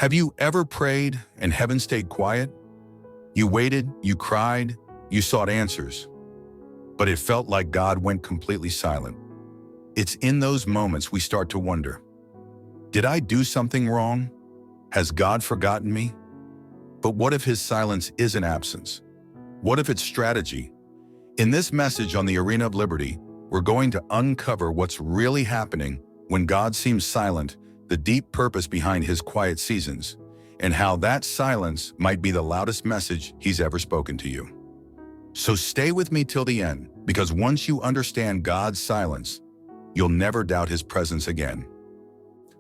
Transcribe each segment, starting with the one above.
Have you ever prayed and heaven stayed quiet? You waited, you cried, you sought answers, but it felt like God went completely silent. It's in those moments we start to wonder, did I do something wrong? Has God forgotten me? But what if his silence isn't absence? What if it's strategy? In this message on the Arena of Liberty, we're going to uncover what's really happening when God seems silent, the deep purpose behind his quiet seasons, and how that silence might be the loudest message he's ever spoken to you. So stay with me till the end, because once you understand God's silence, you'll never doubt his presence again.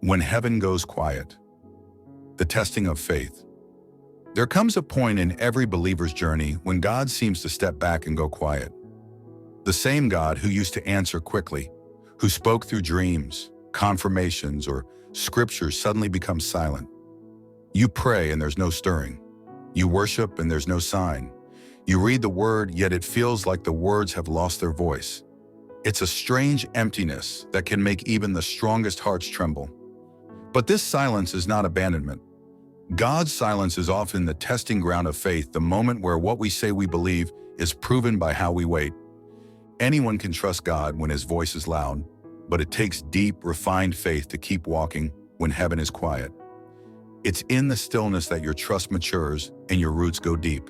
When heaven goes quiet, the testing of faith. There comes a point in every believer's journey when God seems to step back and go quiet. The same God who used to answer quickly, who spoke through dreams, confirmations, or scriptures suddenly becomes silent. You pray and there's no stirring. You worship and there's no sign. You read the word, yet it feels like the words have lost their voice. It's a strange emptiness that can make even the strongest hearts tremble. But this silence is not abandonment. God's silence is often the testing ground of faith, the moment where what we say we believe is proven by how we wait. Anyone can trust God when his voice is loud, but it takes deep, refined faith to keep walking when heaven is quiet. It's in the stillness that your trust matures and your roots go deep.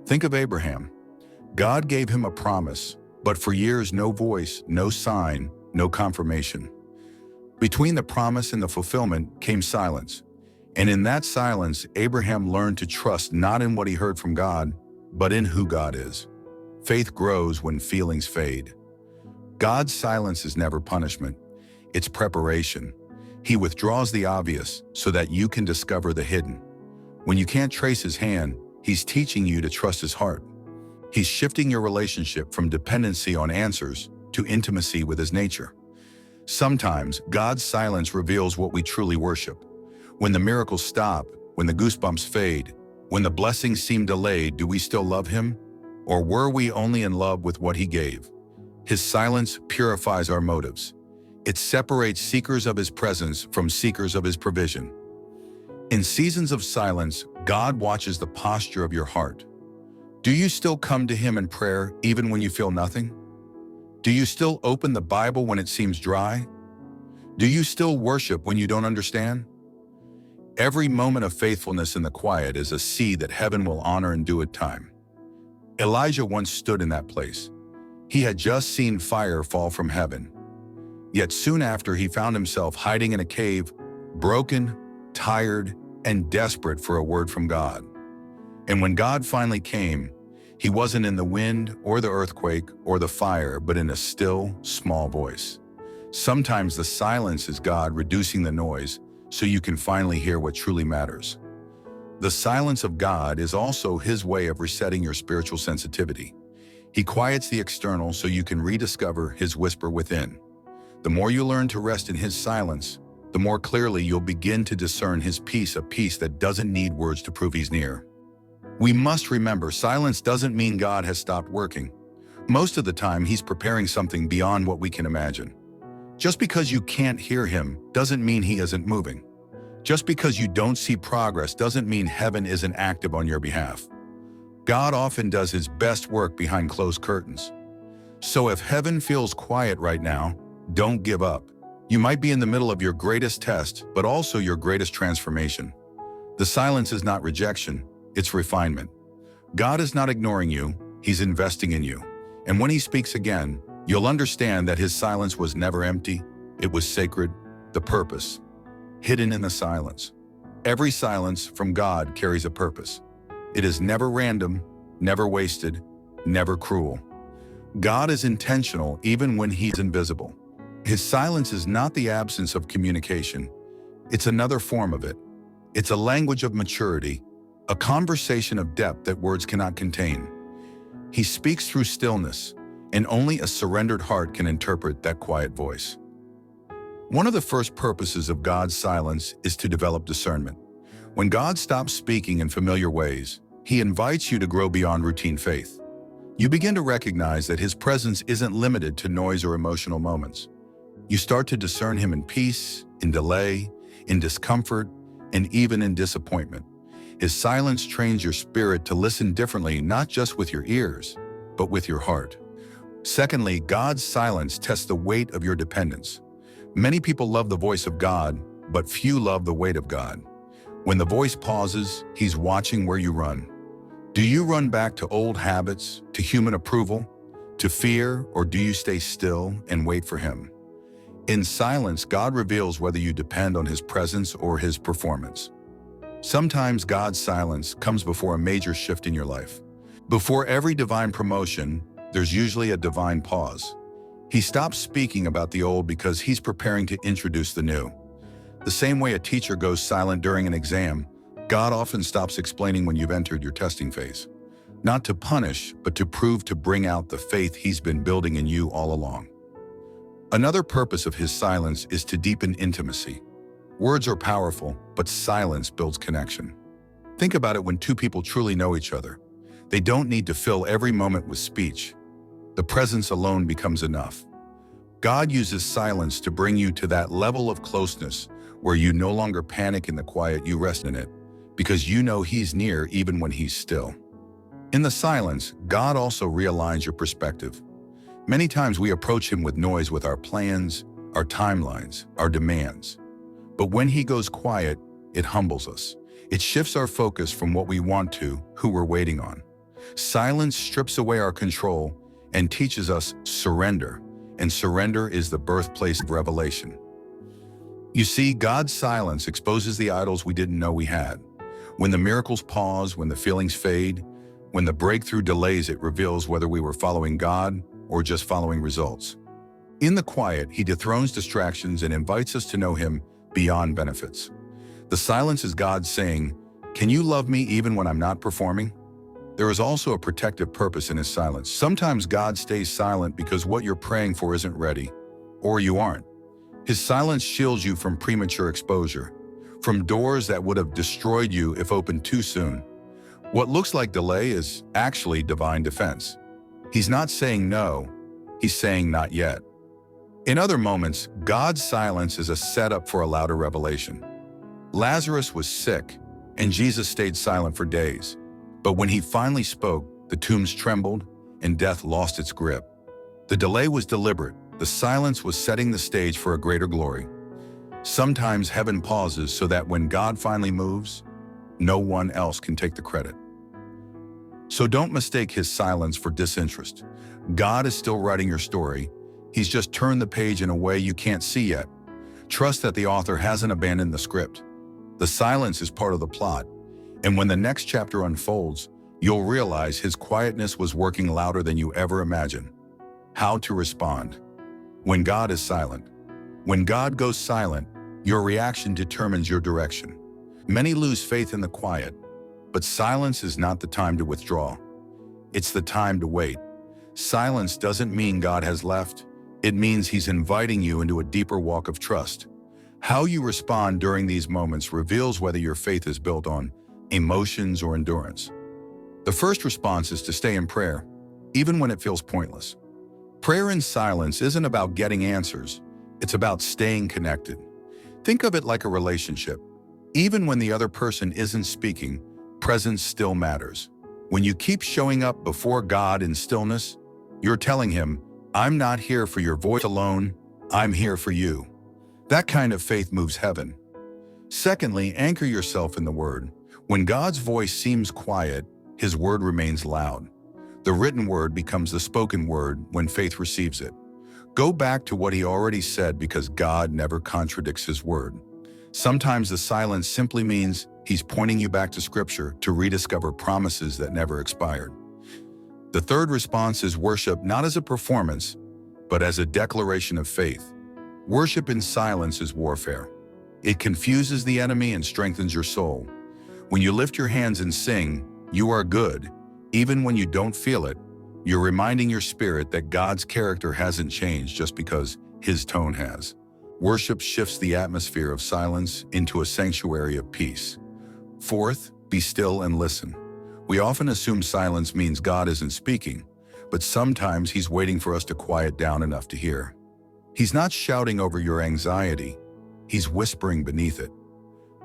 Think of Abraham. God gave him a promise, but for years no voice, no sign, no confirmation. Between the promise and the fulfillment came silence. And in that silence, Abraham learned to trust not in what he heard from God, but in who God is. Faith grows when feelings fade. God's silence is never punishment. It's preparation. He withdraws the obvious so that you can discover the hidden. When you can't trace his hand, he's teaching you to trust his heart. He's shifting your relationship from dependency on answers to intimacy with his nature. Sometimes God's silence reveals what we truly worship. When the miracles stop, when the goosebumps fade, when the blessings seem delayed, do we still love him? Or were we only in love with what he gave? His silence purifies our motives. It separates seekers of his presence from seekers of his provision. In seasons of silence, God watches the posture of your heart. Do you still come to him in prayer even when you feel nothing? Do you still open the Bible when it seems dry? Do you still worship when you don't understand? Every moment of faithfulness in the quiet is a seed that heaven will honor in due time. Elijah once stood in that place. He had just seen fire fall from heaven. Yet soon after, he found himself hiding in a cave, broken, tired, and desperate for a word from God. And when God finally came, he wasn't in the wind or the earthquake or the fire, but in a still, small voice. Sometimes the silence is God reducing the noise so you can finally hear what truly matters. The silence of God is also his way of resetting your spiritual sensitivity. He quiets the external so you can rediscover his whisper within. The more you learn to rest in his silence, the more clearly you'll begin to discern his peace, a peace that doesn't need words to prove he's near. We must remember, silence doesn't mean God has stopped working. Most of the time, he's preparing something beyond what we can imagine. Just because you can't hear him doesn't mean he isn't moving. Just because you don't see progress doesn't mean heaven isn't active on your behalf. God often does his best work behind closed curtains. So if heaven feels quiet right now, don't give up. You might be in the middle of your greatest test, but also your greatest transformation. The silence is not rejection, it's refinement. God is not ignoring you, he's investing in you. And when he speaks again, you'll understand that his silence was never empty, it was sacred, the purpose, hidden in the silence. Every silence from God carries a purpose. It is never random, never wasted, never cruel. God is intentional even when he's invisible. His silence is not the absence of communication. It's another form of it. It's a language of maturity, a conversation of depth that words cannot contain. He speaks through stillness, and only a surrendered heart can interpret that quiet voice. One of the first purposes of God's silence is to develop discernment. When God stops speaking in familiar ways, he invites you to grow beyond routine faith. You begin to recognize that his presence isn't limited to noise or emotional moments. You start to discern him in peace, in delay, in discomfort, and even in disappointment. His silence trains your spirit to listen differently, not just with your ears, but with your heart. Secondly, God's silence tests the weight of your dependence. Many people love the voice of God, but few love the weight of God. When the voice pauses, He's watching where you run. Do you run back to old habits, to human approval, to fear, or do you stay still and wait for Him? In silence, God reveals whether you depend on His presence or His performance. Sometimes God's silence comes before a major shift in your life. Before every divine promotion, there's usually a divine pause. He stops speaking about the old because He's preparing to introduce the new. The same way a teacher goes silent during an exam, God often stops explaining when you've entered your testing phase. Not to punish, but to prove to bring out the faith He's been building in you all along. Another purpose of His silence is to deepen intimacy. Words are powerful, but silence builds connection. Think about it when two people truly know each other. They don't need to fill every moment with speech. The presence alone becomes enough. God uses silence to bring you to that level of closeness where you no longer panic in the quiet, you rest in it, because you know He's near even when He's still. In the silence, God also realigns your perspective. Many times we approach Him with noise, with our plans, our timelines, our demands. But when He goes quiet, it humbles us. It shifts our focus from what we want to who we're waiting on. Silence strips away our control and teaches us surrender, and surrender is the birthplace of revelation. You see, God's silence exposes the idols we didn't know we had. When the miracles pause, when the feelings fade, when the breakthrough delays, it reveals whether we were following God or just following results. In the quiet, He dethrones distractions and invites us to know Him beyond benefits. The silence is God saying, "Can you love me even when I'm not performing?" There is also a protective purpose in His silence. Sometimes God stays silent because what you're praying for isn't ready, or you aren't. His silence shields you from premature exposure, from doors that would have destroyed you if opened too soon. What looks like delay is actually divine defense. He's not saying no, He's saying not yet. In other moments, God's silence is a setup for a louder revelation. Lazarus was sick, and Jesus stayed silent for days. But when He finally spoke, the tombs trembled and death lost its grip. The delay was deliberate. The silence was setting the stage for a greater glory. Sometimes heaven pauses so that when God finally moves, no one else can take the credit. So don't mistake His silence for disinterest. God is still writing your story. He's just turned the page in a way you can't see yet. Trust that the author hasn't abandoned the script. The silence is part of the plot. And when the next chapter unfolds, you'll realize His quietness was working louder than you ever imagined. How to respond. When God is silent. When God goes silent, your reaction determines your direction. Many lose faith in the quiet, but silence is not the time to withdraw. It's the time to wait. Silence doesn't mean God has left. It means He's inviting you into a deeper walk of trust. How you respond during these moments reveals whether your faith is built on emotions or endurance. The first response is to stay in prayer, even when it feels pointless. Prayer in silence isn't about getting answers. It's about staying connected. Think of it like a relationship. Even when the other person isn't speaking, presence still matters. When you keep showing up before God in stillness, you're telling Him, "I'm not here for your voice alone, I'm here for you." That kind of faith moves heaven. Secondly, anchor yourself in the Word. When God's voice seems quiet, His word remains loud. The written word becomes the spoken word when faith receives it. Go back to what He already said because God never contradicts His word. Sometimes the silence simply means He's pointing you back to Scripture to rediscover promises that never expired. The third response is worship, not as a performance, but as a declaration of faith. Worship in silence is warfare. It confuses the enemy and strengthens your soul. When you lift your hands and sing, "You are good," even when you don't feel it, you're reminding your spirit that God's character hasn't changed just because His tone has. Worship shifts the atmosphere of silence into a sanctuary of peace. Fourth, be still and listen. We often assume silence means God isn't speaking, but sometimes He's waiting for us to quiet down enough to hear. He's not shouting over your anxiety, He's whispering beneath it.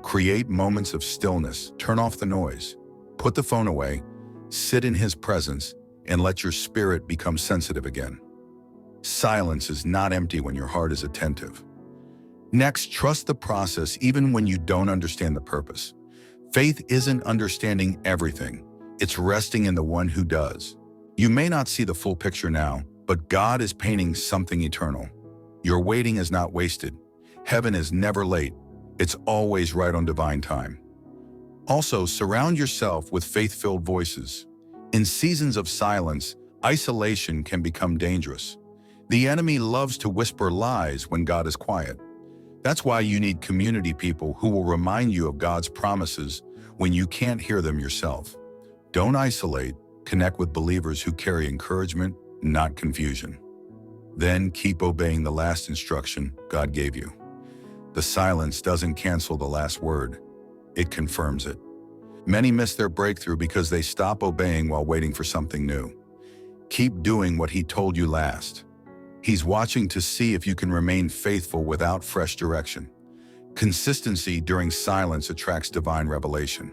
Create moments of stillness, turn off the noise, put the phone away, sit in His presence, and let your spirit become sensitive again. Silence is not empty when your heart is attentive. Next, trust the process even when you don't understand the purpose. Faith isn't understanding everything. It's resting in the one who does. You may not see the full picture now, but God is painting something eternal. Your waiting is not wasted. Heaven is never late. It's always right on divine time. Also, surround yourself with faith-filled voices. In seasons of silence, isolation can become dangerous. The enemy loves to whisper lies when God is quiet. That's why you need community people who will remind you of God's promises when you can't hear them yourself. Don't isolate. Connect with believers who carry encouragement, not confusion. Then keep obeying the last instruction God gave you. The silence doesn't cancel the last word. It confirms it. Many miss their breakthrough because they stop obeying while waiting for something new. Keep doing what He told you last. He's watching to see if you can remain faithful without fresh direction. Consistency during silence attracts divine revelation.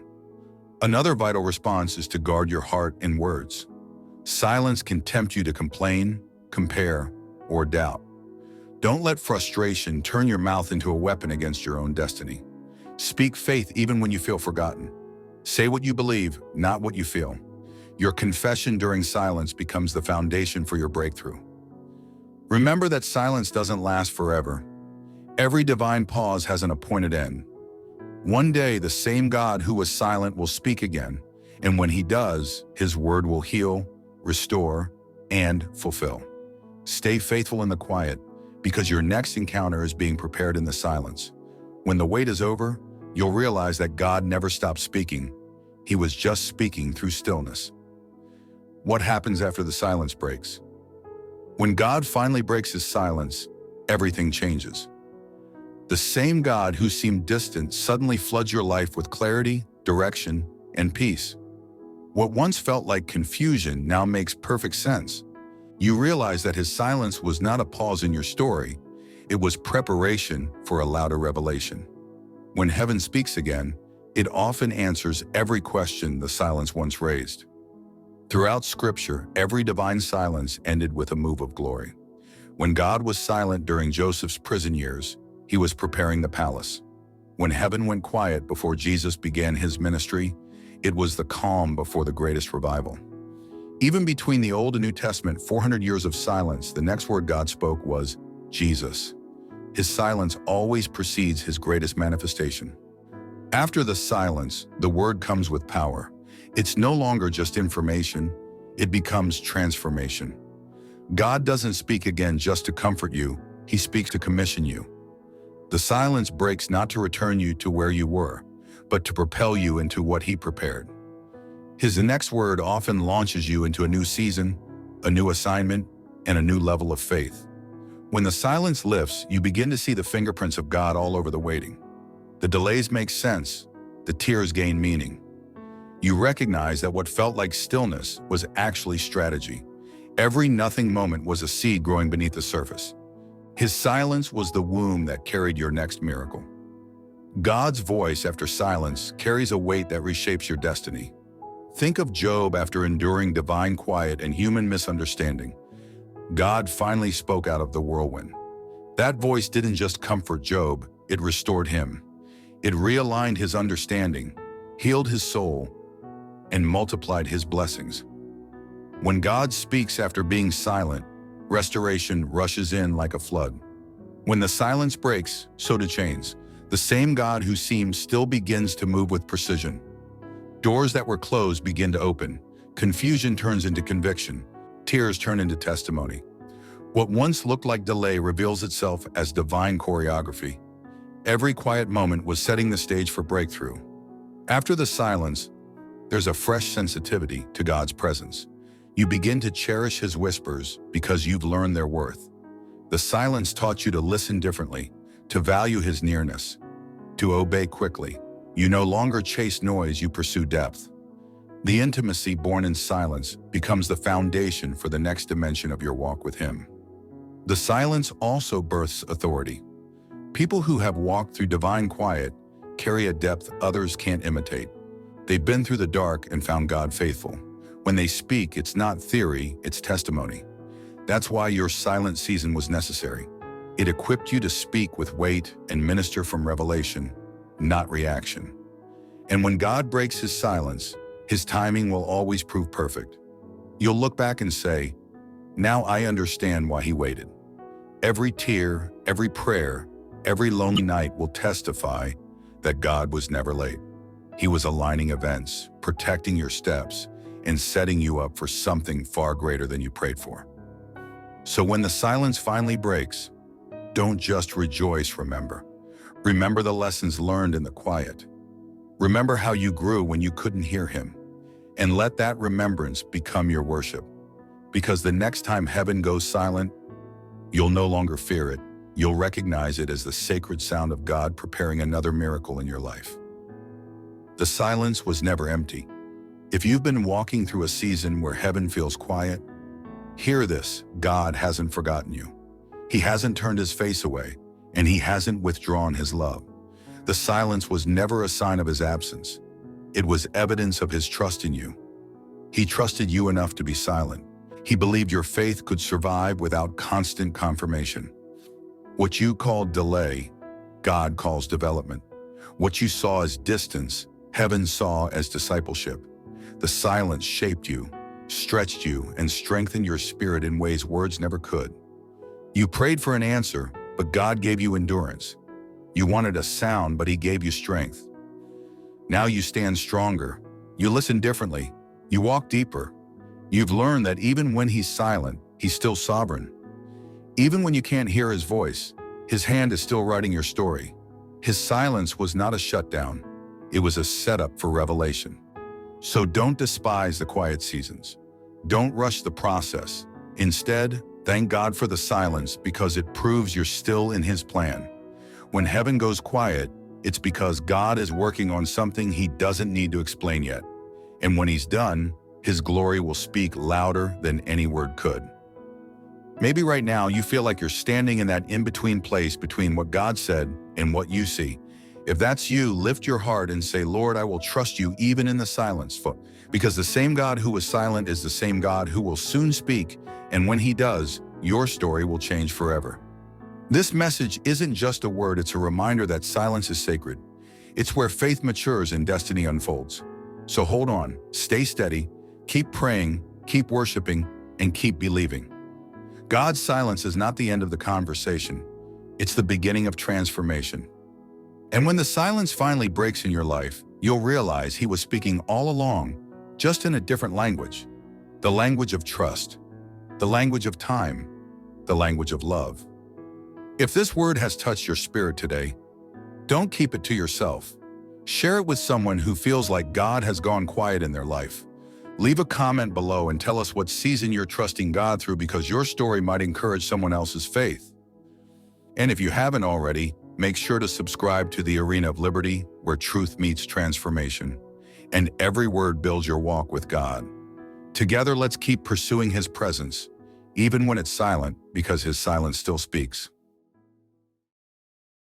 Another vital response is to guard your heart and words. Silence can tempt you to complain, compare, or doubt. Don't let frustration turn your mouth into a weapon against your own destiny. Speak faith even when you feel forgotten. Say what you believe, not what you feel. Your confession during silence becomes the foundation for your breakthrough. Remember that silence doesn't last forever. Every divine pause has an appointed end. One day, the same God who was silent will speak again, and when He does, His word will heal, restore, and fulfill. Stay faithful in the quiet, because your next encounter is being prepared in the silence. When the wait is over, you'll realize that God never stopped speaking. He was just speaking through stillness. What happens after the silence breaks? When God finally breaks His silence, everything changes. The same God who seemed distant suddenly floods your life with clarity, direction, and peace. What once felt like confusion now makes perfect sense. You realize that His silence was not a pause in your story, it was preparation for a louder revelation. When heaven speaks again, it often answers every question the silence once raised. Throughout Scripture, every divine silence ended with a move of glory. When God was silent during Joseph's prison years, He was preparing the palace. When heaven went quiet before Jesus began His ministry, it was the calm before the greatest revival. Even between the Old and New Testament, 400 years of silence, the next word God spoke was Jesus. His silence always precedes His greatest manifestation. After the silence, the word comes with power. It's no longer just information, it becomes transformation. God doesn't speak again just to comfort you, He speaks to commission you. The silence breaks not to return you to where you were, but to propel you into what He prepared. His next word often launches you into a new season, a new assignment, and a new level of faith. When the silence lifts, you begin to see the fingerprints of God all over the waiting. The delays make sense, the tears gain meaning. You recognize that what felt like stillness was actually strategy. Every nothing moment was a seed growing beneath the surface. His silence was the womb that carried your next miracle. God's voice after silence carries a weight that reshapes your destiny. Think of Job after enduring divine quiet and human misunderstanding. God finally spoke out of the whirlwind. That voice didn't just comfort Job, it restored him. It realigned his understanding, healed his soul, and multiplied his blessings. When God speaks after being silent, restoration rushes in like a flood. When the silence breaks, so do chains. The same God who seems still begins to move with precision. Doors that were closed begin to open. Confusion turns into conviction. Tears turn into testimony. What once looked like delay reveals itself as divine choreography. Every quiet moment was setting the stage for breakthrough. After the silence, there's a fresh sensitivity to God's presence. You begin to cherish His whispers because you've learned their worth. The silence taught you to listen differently, to value His nearness, to obey quickly. You no longer chase noise, you pursue depth. The intimacy born in silence becomes the foundation for the next dimension of your walk with Him. The silence also births authority. People who have walked through divine quiet carry a depth others can't imitate. They've been through the dark and found God faithful. When they speak, it's not theory, it's testimony. That's why your silent season was necessary. It equipped you to speak with weight and minister from revelation, not reaction. And when God breaks his silence, his timing will always prove perfect. You'll look back and say, now I understand why he waited. Every tear, every prayer, every lonely night will testify that God was never late. He was aligning events, protecting your steps, and setting you up for something far greater than you prayed for. So when the silence finally breaks, don't just rejoice, remember. Remember the lessons learned in the quiet. Remember how you grew when you couldn't hear him. And let that remembrance become your worship. Because the next time heaven goes silent, you'll no longer fear it. You'll recognize it as the sacred sound of God preparing another miracle in your life. The silence was never empty. If you've been walking through a season where heaven feels quiet, hear this: God hasn't forgotten you. He hasn't turned his face away, and he hasn't withdrawn his love. The silence was never a sign of his absence. It was evidence of his trust in you. He trusted you enough to be silent. He believed your faith could survive without constant confirmation. What you called delay, God calls development. What you saw as distance, heaven saw as discipleship. The silence shaped you, stretched you, and strengthened your spirit in ways words never could. You prayed for an answer, but God gave you endurance. You wanted a sound, but he gave you strength. Now you stand stronger. You listen differently. You walk deeper. You've learned that even when he's silent, he's still sovereign. Even when you can't hear his voice, his hand is still writing your story. His silence was not a shutdown. It was a setup for revelation. So don't despise the quiet seasons. Don't rush the process. Instead, thank God for the silence because it proves you're still in his plan. When heaven goes quiet, it's because God is working on something he doesn't need to explain yet. And when he's done, his glory will speak louder than any word could. Maybe right now you feel like you're standing in that in-between place between what God said and what you see. If that's you, lift your heart and say, Lord, I will trust you even in the silence, because the same God who was silent is the same God who will soon speak, and when he does, your story will change forever. This message isn't just a word, it's a reminder that silence is sacred. It's where faith matures and destiny unfolds. So hold on, stay steady, keep praying, keep worshiping, and keep believing. God's silence is not the end of the conversation. It's the beginning of transformation. And when the silence finally breaks in your life, you'll realize he was speaking all along, just in a different language. The language of trust, the language of time, the language of love. If this word has touched your spirit today, don't keep it to yourself. Share it with someone who feels like God has gone quiet in their life. Leave a comment below and tell us what season you're trusting God through, because your story might encourage someone else's faith. And if you haven't already, make sure to subscribe to the Arena of Liberty, where truth meets transformation, and every word builds your walk with God. Together, let's keep pursuing his presence, even when it's silent, because his silence still speaks.